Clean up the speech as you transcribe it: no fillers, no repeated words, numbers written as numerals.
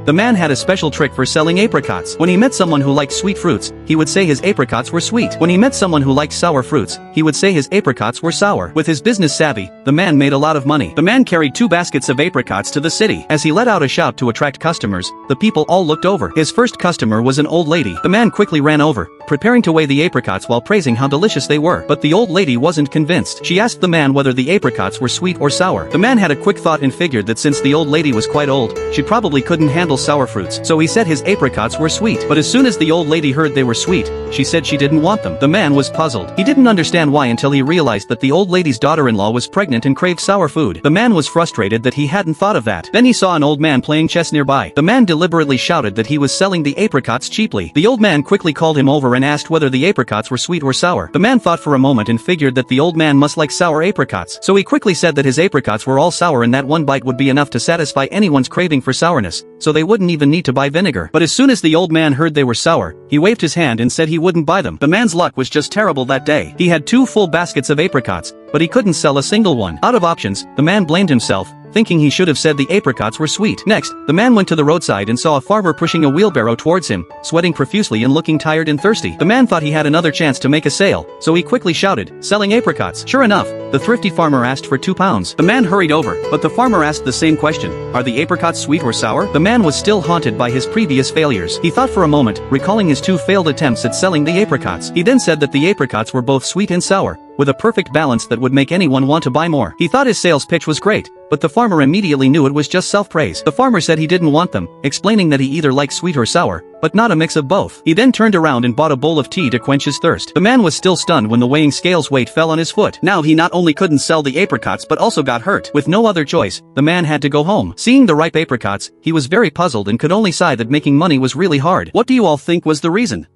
The man had a special trick for selling apricots. When he met someone who liked sweet fruits, he would say his apricots were sweet. When he met someone who liked sour fruits, he would say his apricots were sour. With his business savvy, the man made a lot of money. The man carried 2 baskets of apricots to the city. As he let out a shout to attract customers, the people all looked over. His first customer was an old lady. The man quickly ran over, preparing to weigh the apricots while praising how delicious they were. But the old lady wasn't convinced. She asked the man whether the apricots were sweet or sour. The man had a quick thought and figured that since the old lady was quite old, she probably couldn't handle sour fruits. So he said his apricots were sweet. But as soon as the old lady heard they were sweet, she said she didn't want them. The man was puzzled. He didn't understand why until he realized that the old lady's daughter-in-law was pregnant and craved sour food. The man was frustrated that he hadn't thought of that. Then he saw an old man playing chess nearby. The man deliberately shouted that he was selling the apricots cheaply. The old man quickly called him over and asked whether the apricots were sweet or sour. The man thought for a moment and figured that the old man must like sour apricots. So he quickly said that his apricots were all sour and that one bite would be enough to satisfy anyone's craving for sourness, so they wouldn't even need to buy vinegar. But as soon as the old man heard they were sour, he waved his hand and said he wouldn't buy them. The man's luck was just terrible that day. He had 2 full baskets of apricots, but he couldn't sell a single one. Out of options, the man blamed himself, thinking he should have said the apricots were sweet. Next, the man went to the roadside and saw a farmer pushing a wheelbarrow towards him, sweating profusely and looking tired and thirsty. The man thought he had another chance to make a sale, so he quickly shouted, "Selling apricots." Sure enough, the thrifty farmer asked for 2 pounds. The man hurried over, but the farmer asked the same question, "Are the apricots sweet or sour?" The man was still haunted by his previous failures. He thought for a moment, recalling his 2 failed attempts at selling the apricots. He then said that the apricots were both sweet and sour, with a perfect balance that would make anyone want to buy more. He thought his sales pitch was great, but the farmer immediately knew it was just self-praise. The farmer said he didn't want them, explaining that he either liked sweet or sour, but not a mix of both. He then turned around and bought a bowl of tea to quench his thirst. The man was still stunned when the weighing scale's weight fell on his foot. Now he not only couldn't sell the apricots but also got hurt. With no other choice, the man had to go home. Seeing the ripe apricots, he was very puzzled and could only sigh that making money was really hard. What do you all think was the reason?